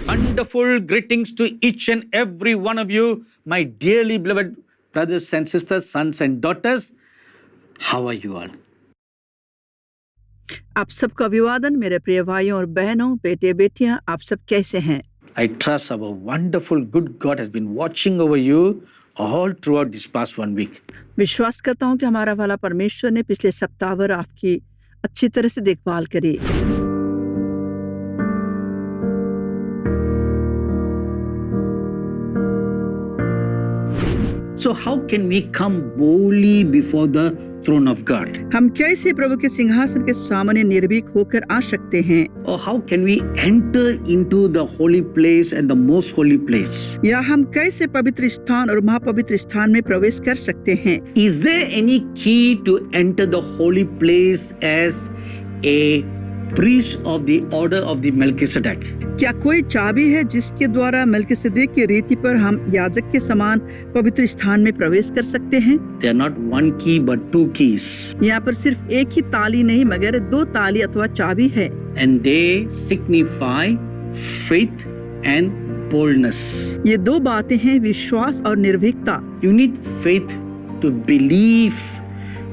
Wonderful greetings to each and every one of you, my dearly beloved brothers and sisters, sons and daughters. How are you all? आप सबको अभिवादन मेरे प्रिय भाइयों और बहनों, बेटे बेटियां, आप सब कैसे हैं? I trust our wonderful good God has been watching over you all throughout this past 1 week. विश्वास करता हूं कि हमारा भला परमेश्वर ने पिछले सप्ताह भर आपकी अच्छी तरह से देखभाल करी। So how can we come boldly before the throne of God? हम कैसे प्रभु के सिंहासन के सामने निर्भीक होकर आ सकते हैं? Or how can we enter into the holy place and the most holy place? या हम कैसे पवित्र स्थान और महापवित्र स्थान में प्रवेश कर सकते हैं? Is there any key to enter the holy place as a priest of the order of the Melchizedek? क्या कोई चाबी है जिसके द्वारा मेल्किसेदेक की रीति पर हम याजक के समान पवित्र स्थान में प्रवेश कर सकते हैं? They are not one key but 2 keys. यहाँ पर सिर्फ एक ही ताली नहीं मगर 2 ताली अथवा चाबी है। And they signify faith and boldness. ये 2 बातें हैं, विश्वास और निर्भीकता। You need faith to believe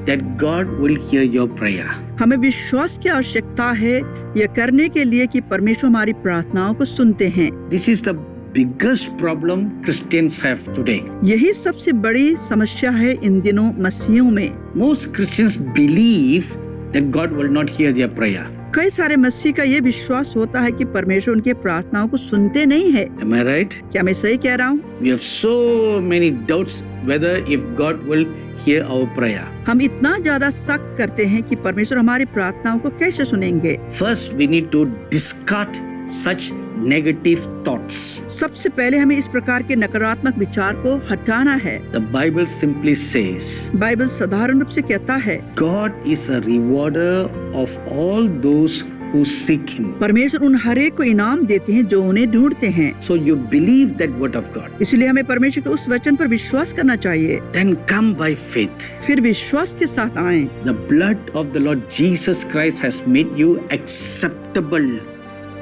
that God will hear your prayer. हमें विश्वास की आवश्यकता है यह करने के लिए कि परमेश्वर हमारी प्रार्थनाओं को सुनते हैं। This is the biggest problem Christians have today. यही सबसे बड़ी समस्या है इन दिनों मसीहियों में। Most Christians believe that God will not hear their prayer. कई सारे मसीह का ये विश्वास होता है कि परमेश्वर उनके प्रार्थनाओं को सुनते नहीं है। Am I right? क्या मैं सही कह रहा हूँ? We have so many doubts whether if God will hear our prayer. हम इतना ज्यादा शक करते हैं कि परमेश्वर हमारी प्रार्थनाओं को कैसे सुनेंगे। First, we need to discard such negative thoughts. सबसे पहले हमें इस प्रकार के नकारात्मक विचार को हटाना है। The Bible simply says, Bible साधारण रूप से कहता है, God is a rewarder of all those who seek Him. परमेश्वर उन हरेक को इनाम देते हैं जो उन्हें ढूंढते हैं। So you believe that word of God. इसलिए हमें परमेश्वर के उस वचन पर विश्वास करना चाहिए। Then come by faith. फिर विश्वास के साथ आएं। The blood of the Lord Jesus Christ has made you acceptable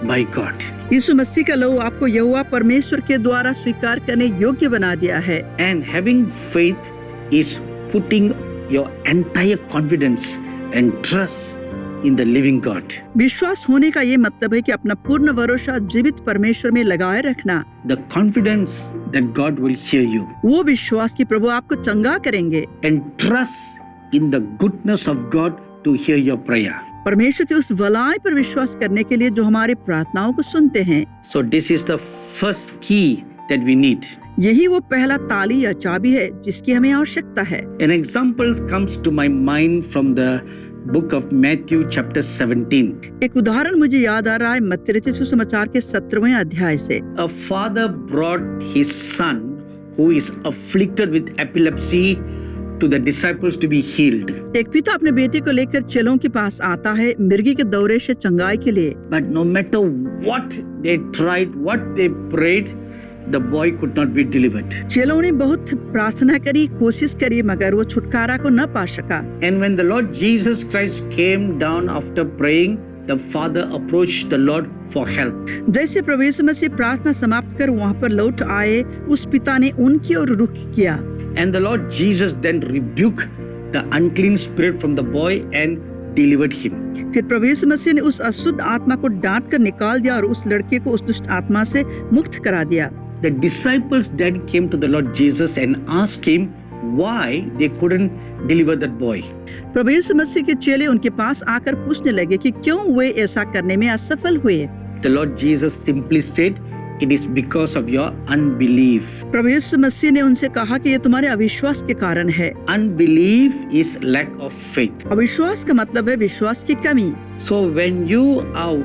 by God. यीशु मसीह का लहू आपको यहोवा परमेश्वर के द्वारा स्वीकार करने योग्य बना दिया है। And having faith is putting your entire confidence and trust in the living God. विश्वास होने का ये मतलब है कि अपना पूर्ण भरोसा जीवित परमेश्वर में लगाए रखना। The confidence that God will hear you. वो विश्वास कि प्रभु आपको चंगा करेंगे। And trust in the goodness of God to hear your prayer. परमेश्वर की उस भलाई पर विश्वास करने के लिए जो हमारी प्रार्थनाओं को सुनते हैं। So this is the first key that we need. यही वो पहला ताली या चाबी है जिसकी हमें आवश्यकता है। An example comes to my mind from the book of Matthew chapter 17. एक उदाहरण मुझे याद आ रहा है मत्ती रचित सुसमाचार के 17वें अध्याय से। A father brought his son who is afflicted with epilepsy to the disciples to be healed. एक पिता अपने बेटे को लेकर चेलों के पास आता है मिर्गी के दौरे से चंगाई के लिए। But no matter what they tried, what they prayed, the boy could not be delivered. चेलों ने बहुत प्रार्थना करी, कोशिश करी, मगर वो छुटकारा को न पा सका। And when the Lord Jesus Christ came down after praying, the father approached the Lord for help. जैसे प्रभु यीशु मसीह प्रार्थना समाप्त कर वहाँ पर लौट आए, उस पिता ने उनकी ओर रुख किया। And the Lord Jesus then rebuked the unclean spirit from the boy and delivered him. फिर प्रभु यीशु मसीह ने उस अशुद्ध आत्मा को डांट कर निकाल दिया और उस लड़के को उस दुष्ट आत्मा से मुक्त करा दिया। The disciples then came to the Lord Jesus and asked him why they couldn't deliver that boy. प्रभु यीशु मसीह के चेले उनके पास आकर पूछने लगे कि क्यों वे ऐसा करने में असफल हुए। The Lord Jesus simply said, it is because of your unbelief. प्रभु यीशु मसीह ने उनसे कहा कि ये तुम्हारे अविश्वास के कारण है। Unbelief is lack of faith. अविश्वास का मतलब है विश्वास की कमी। So when you are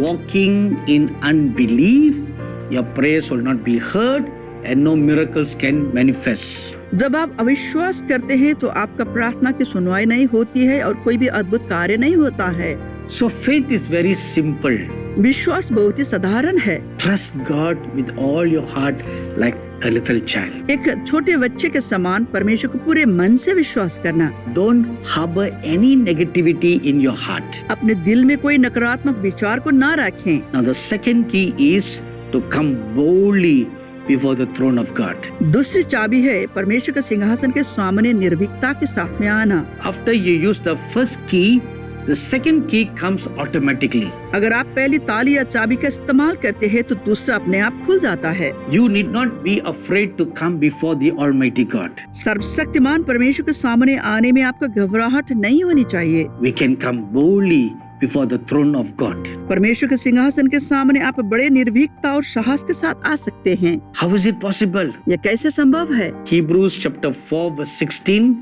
walking in unbelief, your prayers will not be heard and no miracles can manifest. जब आप अविश्वास करते हैं तो आपका प्रार्थना की सुनवाई नहीं होती है और कोई भी अद्भुत कार्य नहीं होता है। So faith is very simple. विश्वास बहुत ही साधारण है। Trust God with all your heart like a little child. एक छोटे बच्चे के समान परमेश्वर को पूरे मन से विश्वास करना। Don't harbor any negativity in your heart. अपने दिल में कोई नकारात्मक विचार को ना रखें। Now the second key is to come boldly before the throne of God. दूसरी चाबी है परमेश्वर के सिंहासन के सामने निर्भीकता के साथ में आना। After you use the first key, the second key comes automatically. अगर आप पहली ताली या चाबी का इस्तेमाल करते हैं तो दूसरा अपने आप खुल जाता है। You need not be afraid to come before the Almighty God. सर्वशक्तिमान परमेश्वर के सामने आने में आपको घबराहट नहीं होनी चाहिए। We can come boldly before the throne of God. परमेश्वर के सिंहासन के सामने आप बड़े निर्भीकता और साहस के साथ आ सकते हैं। How is it possible? यह कैसे संभव है? Hebrews chapter 4 verse 16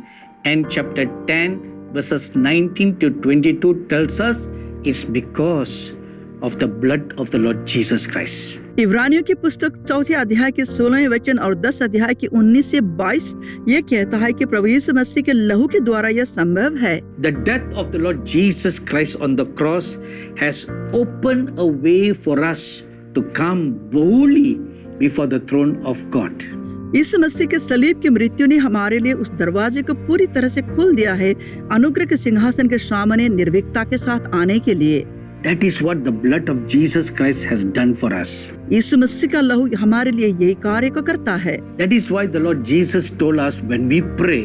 and chapter 10 verses 19 to 22 tells us it's because of the blood of the Lord Jesus Christ. इब्रानियों की पुस्तक 4 अध्याय के 16 वचन और 10 अध्याय के 19 से 22 ये कहता है कि प्रभु यीशु मसीह के लहू के द्वारा यह संभव है। The death of the Lord Jesus Christ on the cross has opened a way for us to come boldly before the throne of God. यीशु मसीह के सलीब की मृत्यु ने हमारे लिए उस दरवाजे को पूरी तरह से खोल दिया है अनुग्रह के सिंहासन के सामने निर्भीकता के साथ आने के लिए। That is what the blood of Jesus Christ has done for us. यीशु मसीह का लहू हमारे लिए यही कार्य को करता है। That is why the Lord Jesus told us when we pray,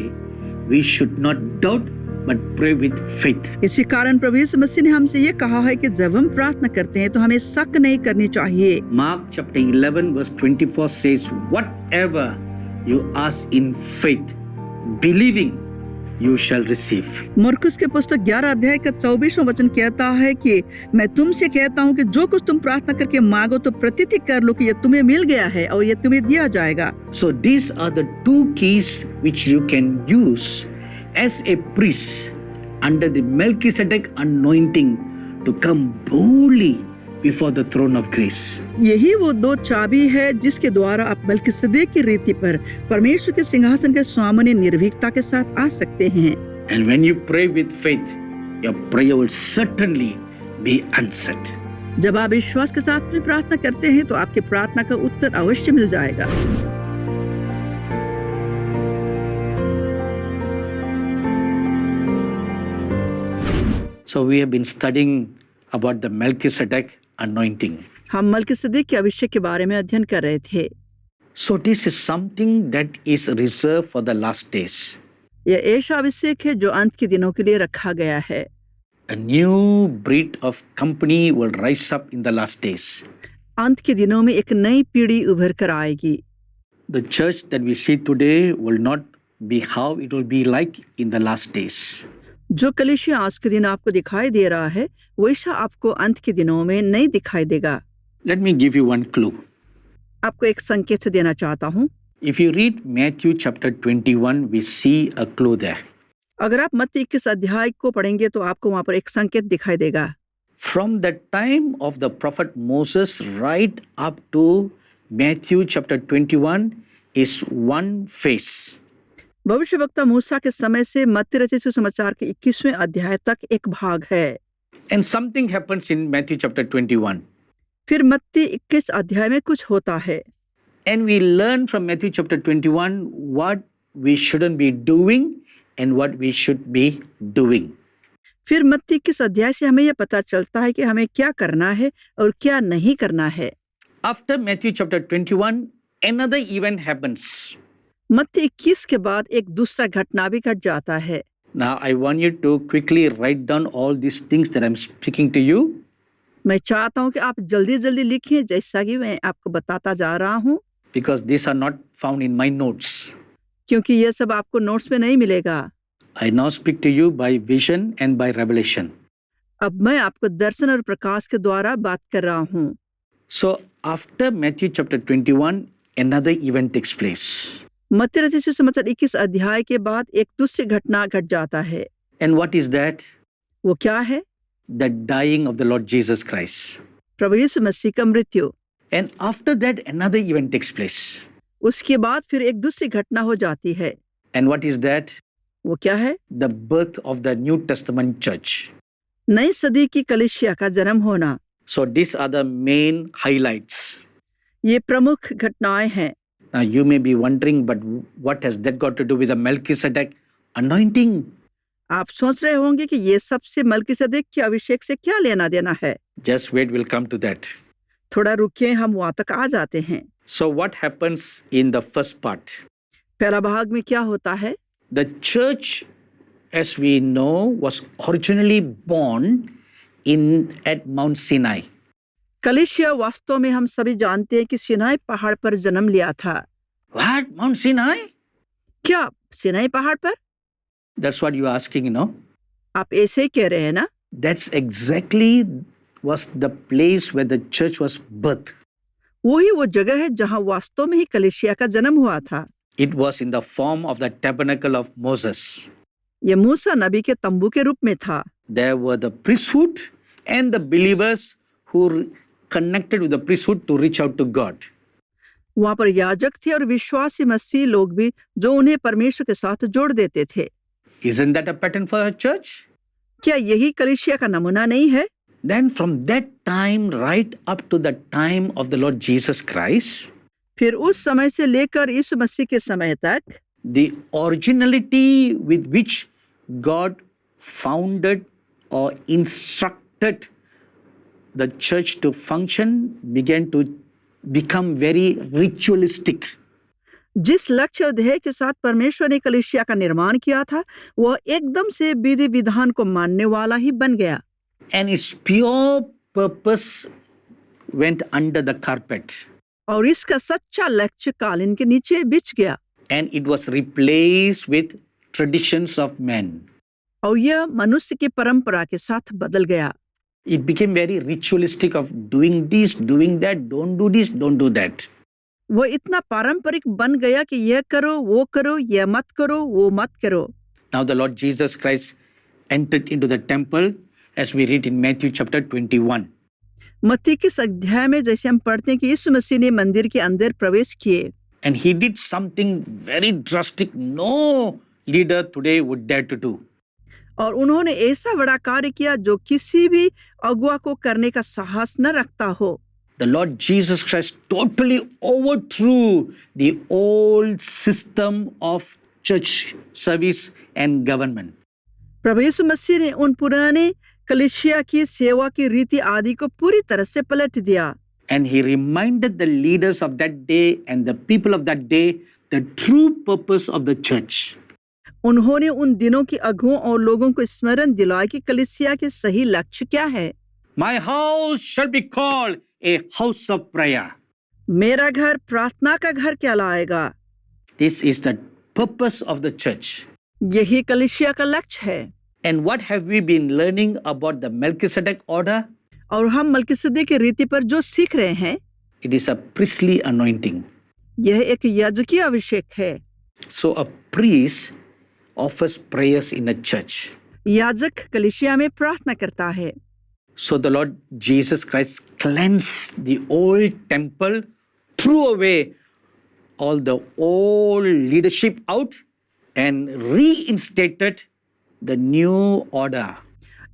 we should not doubt but pray with faith. इसी कारण प्रभु यीशु मसीह ने हमसे ये कहा है कि जब हम प्रार्थना करते हैं तो हमें शक नहीं करनी चाहिए। Mark chapter 11 verse 24 says, whatever you ask in faith, believing, you shall receive. मरकुस के पुस्तक 11 अध्याय का 24वां वचन कहता है कि मैं तुमसे कहता हूँ कि जो कुछ तुम प्रार्थना करके मांगो तो प्रतीति कर लो कि यह तुम्हें मिल गया है और यह तुम्हें दिया जाएगा। So these are the two keys which you can use as a priest under the Melchizedek anointing to come boldly before the throne of grace. यही वो दो चाबी है जिसके द्वारा आप मलकीसेदेक की रीति पर परमेश्वर के सिंहासन के सामने निर्भीकता के साथ आ सकते हैं। And when you pray with faith, your prayer will certainly be answered. जब आप विश्वास के साथ में प्रार्थना करते हैं तो आपकी प्रार्थना का उत्तर अवश्य मिल जाएगा। So we have been studying about the Melchizedek anointing. हम मलकीसेदेक के अभिषेक के बारे में अध्ययन कर रहे थे। So this is something that is reserved for the last days. यह ऐसा अभिषेक है जो अंत के दिनों के लिए रखा गया है। A new breed of company will rise up in the last days. अंत के दिनों में एक नई पीढ़ी उभर कर आएगी। The church that we see today will not be how it will be like in the last days. जो कलीसिया आज के दिन आपको दिखाई दे रहा है वैसा आपको अंत के दिनों में नहीं दिखाई देगा। Let me give you one clue. आपको एक संकेत देना चाहता हूँ। If you read Matthew chapter 21, we see a clue there. अगर आप मत्ती 21 अध्याय को पढ़ेंगे तो आपको वहाँ पर एक संकेत दिखाई देगा। From the time of the prophet Moses right up to Matthew chapter 21 is one phase. भविष्यवक्ता मूसा के समय से मत्ती रचित सुसमाचार के 21वें अध्याय तक एक भाग है। And something happens in Matthew chapter 21. फिर मत्ती 21 अध्याय में कुछ होता है। And we learn from Matthew chapter 21 what we shouldn't be doing and what we should be doing. फिर मत्ती 21 अध्याय से हमें यह पता चलता है कि हमें क्या करना है और क्या नहीं करना है। After Matthew chapter 21, another event happens. मत्ती 21 के बाद एक दूसरा घटना भी घट जाता है। Now I want you to quickly write down all these things that I'm speaking to you. मैं चाहता हूँ कि आप जल्दी जल्दी लिखें जैसा कि मैं आपको बताता जा रहा हूँ। Because these are not found in my notes. क्योंकि यह सब आपको नोट्स में नहीं मिलेगा। I now speak to you by vision and by revelation. अब मैं आपको दर्शन और प्रकाश के द्वारा बात कर रहा हूँ। So after Matthew chapter 21, another event takes place. मत्ती रचित सुसमाचार 21 अध्याय के बाद एक दूसरी घटना घट जाता है। And what is that? वो क्या है? The dying of the Lord Jesus Christ. प्रभु यीशु मसीह का मृत्यु। And after that, another event takes place. उसके बाद फिर एक दूसरी घटना हो जाती है। And what is that? वो क्या है? The birth of the New Testament church. नई सदी की कलीसिया का जन्म होना। So these are the main highlights. ये प्रमुख घटनाएं हैं। Now you may be wondering, but what has that got to do with the Melchizedek anointing? आप सोच रहे होंगे कि ये सबसे मलकीसेदेक के अभिषेक से क्या लेना देना है। Just wait, we'll come to that. थोड़ा रुकिए, हम वहां तक आ जाते हैं। So, what happens in the first part? पहला भाग में क्या होता है? The church, as we know, was originally born at Mount Sinai. कलीसिया वास्तव में हम सभी जानते हैं कि सिनाई पहाड़ पर जन्म लिया था। What? Mount Sinai? क्या सिनाई पहाड़ पर? That's what you're asking, आप ऐसे ही कह रहे हैं ना? That's exactly was the place where the church was birthed. वही वो जगह है जहां वास्तव में ही कलीसिया का जन्म हुआ था। It was in the form of the tabernacle of Moses. ये मूसा नबी के तंबू के रूप में था। There were the priesthood and the believers who connected with the priesthood to reach out to God. वहां पर याजक थे और विश्वासी मसीह लोग भी जो उन्हें परमेश्वर के साथ जोड़ देते थे। Isn't that a pattern for a church? क्या यही कलीसिया का नमूना नहीं है? Then from that time right up to the time of the Lord Jesus Christ, फिर उस समय से लेकर यीशु मसीह के समय तक the originality with which God founded or instructed the church to function began to become very ritualistic. जिस लक्ष्य और ध्येय के साथ परमेश्वर ने कलीसिया का निर्माण किया था वह एकदम से विधि विधान को मानने वाला ही बन गया। And its pure purpose went under the carpet. और इसका सच्चा लक्ष्य कालीन के नीचे बिछ गया। And it was replaced with traditions of men. और यह मनुष्य की परंपरा के साथ बदल गया। It became very ritualistic of doing this, doing that, don't do this, don't do that. वह इतना पारंपरिक बन गया कि यह करो, यह मत करो, वो मत करो। Now the Lord Jesus Christ entered into the temple as we read in Matthew chapter 21. मत्ती के इस अध्याय में जैसे हम पढ़ते हैं कि यीशु मसीह ने मंदिर के अंदर प्रवेश किए। And he did something very drastic no leader today would dare to do. और उन्होंने ऐसा बड़ा कार्य किया जो किसी भी अगुआ को करने का साहस न रखता हो। The Lord Jesus Christ totally overthrew the old system of church service and government. प्रभु यीशु मसीह ने उन पुराने कलीसिया की सेवा की रीति आदि को पूरी तरह से पलट दिया। And he reminded the leaders of that day and the people of that day the true purpose of the church. उन्होंने उन दिनों की अगुओं और लोगों को स्मरण दिलाया कि कलीसिया के सही लक्ष्य क्या है। My house shall be called a house of prayer. मेरा घर प्रार्थना का घर कहलाएगा। This is the purpose of the church. यही कलीसिया का लक्ष्य है। And what have we been learning about the Melchizedek order? और हम मलकिसदेक की रीति पर जो सीख रहे हैं It is a priestly anointing. यह एक याजकीय अभिषेक है। So a priest offers prayers in a church. याजक कलीसिया में प्रार्थना करता है। So the Lord Jesus Christ cleansed the old temple, threw away all the old leadership out and reinstated the new order.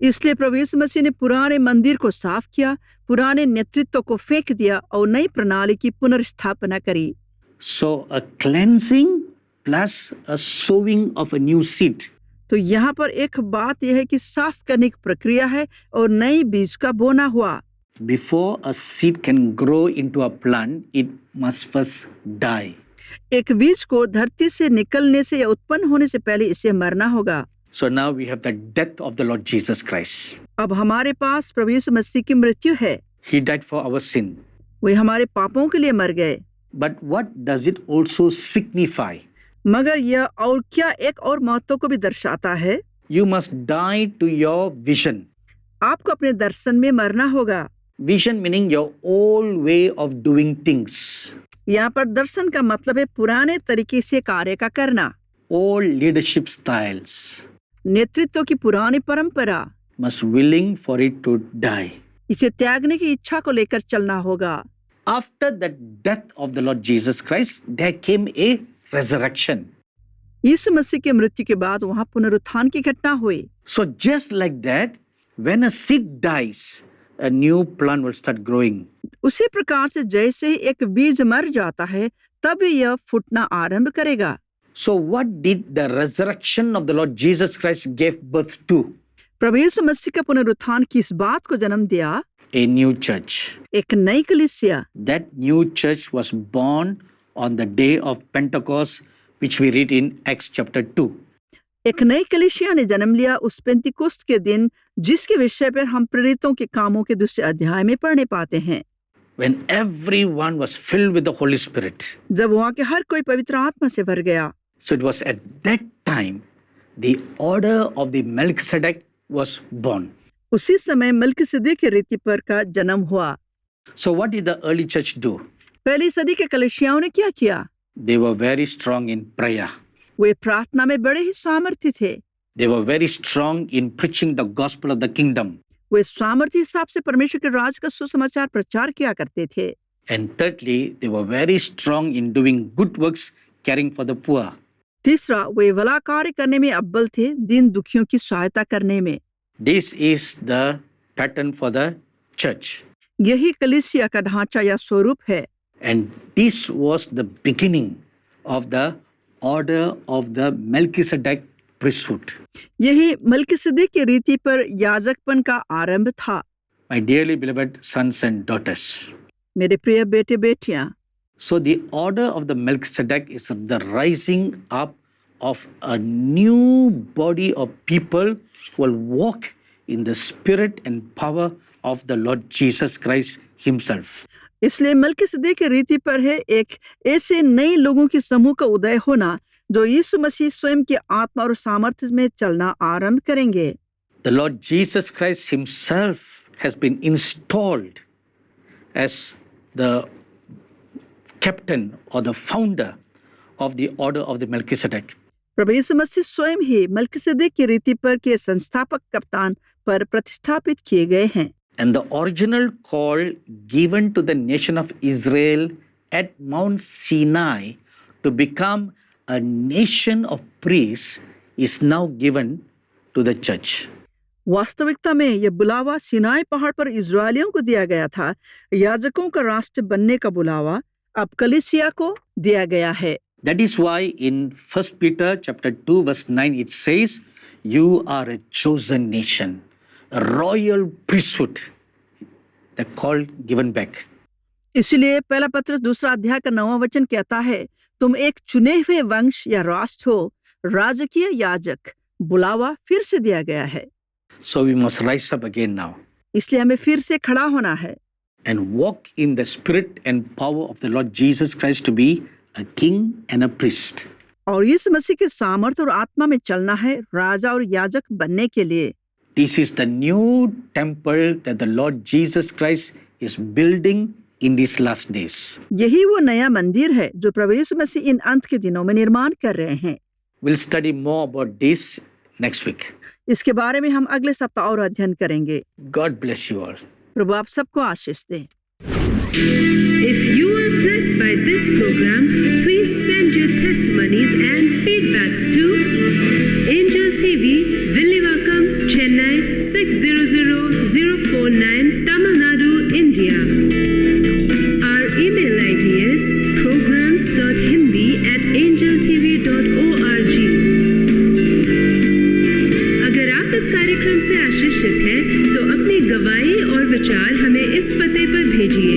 इसलिए प्रभु यीशु मसीह ने पुराने मंदिर को साफ किया, पुराने नेतृत्व को फेंक दिया और नई प्रणाली की पुनर्स्थापना करी। So a cleansing plus a sowing of a new seed. तो यहाँ पर एक बात यह है कि साफ करने की प्रक्रिया है और नई बीज का बोना हुआ। Before a seed can grow into a plant, it must first die. एक बीज को धरती से निकलने से या उत्पन्न होने से पहले इसे मरना होगा। So now we have the death of the Lord Jesus Christ. अब हमारे पास प्रभु यीशु मसीह की मृत्यु है। He died for our sin. वे हमारे पापों के लिए मर गए। But what does it also signify? मगर यह और क्या एक और महत्व को भी दर्शाता है। You must die to your vision. आपको अपने दर्शन में मरना होगा। Vision meaning your old way of doing things. यहाँ पर दर्शन का मतलब है पुराने तरीके से कार्य का करना। Old leadership styles नेतृत्व की पुरानी परंपरा must willing for it to die. इसे त्यागने की इच्छा को लेकर चलना होगा। After the death of the Lord Jesus Christ, there came a resurrection. यीशु मसीह की मृत्यु के बाद वहां पुनरुत्थान की घटना हुई। So just like that, when a seed dies, a new plant will start growing. उसी प्रकार से जैसे ही एक बीज मर जाता है तब यह फूटना आरंभ करेगा। So what did the resurrection of the Lord Jesus Christ gave birth to? प्रभु यीशु मसीह का पुनरुत्थान किस बात को जन्म दिया? a new church. एक नई कलीसिया। That new church was born on the day of Pentecost, which we read in Acts chapter 2. एक नई कलीसिया ने जन्म लिया उस पेंतिकुस्त के दिन, जिसके विषय पर हम प्रेरितों के कामों के 2 अध्याय में पढ़ने पाते हैं। When everyone was filled with the Holy Spirit. जब वहाँ के हर कोई पवित्र आत्मा से भर गया। So it was at that time the order of the Melchizedek was born. उसी समय मलकीसेदेक के रीति पर का जन्म हुआ। So what did the early church do? पहली सदी के कलीसियाओं ने क्या किया? They were very strong in prayer. वे प्रार्थना में बड़े ही सामर्थ्य थे। They were very strong in preaching the gospel of the kingdom. वे सामर्थ्य हिसाब से परमेश्वर के राज का सुसमाचार प्रचार किया करते थे। And thirdly, they were very strong in doing good works, caring for the poor. तीसरा, वे भला कार्य करने में अव्वल थे, दीन दुखियों की सहायता करने में। This is the pattern for the church. यही कलीसिया का ढांचा या स्वरूप है। And this was the beginning of the order of the Melchizedek priesthood. यही मलकीसेदेक की रीति पर याजकपन का आरंभ था। My dearly beloved sons and daughters. मेरे प्रिय बेटे बेटियां, So the order of the Melchizedek is the rising up of a new body of people who will walk in the spirit and power of the Lord Jesus Christ himself. इसलिए मलकीसेदेक की रीति पर है एक ऐसे नए लोगों के समूह का उदय होना जो यीशु मसीह स्वयं की आत्मा और सामर्थ्य में चलना आरंभ करेंगे। The Lord Jesus Christ himself has been installed as the captain or the founder of the order of the Melchizedek. प्रभु यीशु मसीह स्वयं ही मलकीसेदेक की रीति पर के संस्थापक कप्तान पर प्रतिष्ठापित किए गए हैं। And the original call given to the nation of Israel at Mount Sinai to become a nation of priests is now given to the church. वास्तविकता में यह बुलावा सिनाई पहाड़ पर इजरायलियों को दिया गया था। याजकों का राष्ट्र बनने का बुलावा अब कलीसिया को दिया गया है। That is why in 1 Peter chapter 2 verse 9 it says, you are a chosen nation, a royal priesthood, the call given back. इसलिए पहला पत्रस 2 अध्याय का 9वां वचन कहता है, तुम एक चुने हुए वंश या राष्ट्र हो, राजकीय याजक, बुलावा फिर से दिया गया है। So we must rise up again now. इसलिए हमें फिर से खड़ा होना है and walk in the spirit and power of the Lord Jesus Christ to be a king and a priest. और यीशु मसीह के सामर्थ्य और आत्मा में चलना है, राजा और याजक बनने के लिए। This is the new temple that the Lord Jesus Christ is building in these last days. यही वो नया मंदिर है जो प्रभु यीशु मसीह इन अंत के दिनों में निर्माण कर रहे हैं। We'll study more about this next week. इसके बारे में हम अगले सप्ताह और अध्ययन करेंगे। God bless you all. प्रभु आप सबको आशीष दे। If you are blessed by this program, please send your testimonies and feedbacks to Angel TV, Villivakam, Chennai 600049, Tamil Nadu, India. Our email ID is programs.hindi@angeltv.org. अगर आप इस कार्यक्रम से आशीषित हैं, तो अपनी गवाही और विचार हमें इस पते पर भेजिए।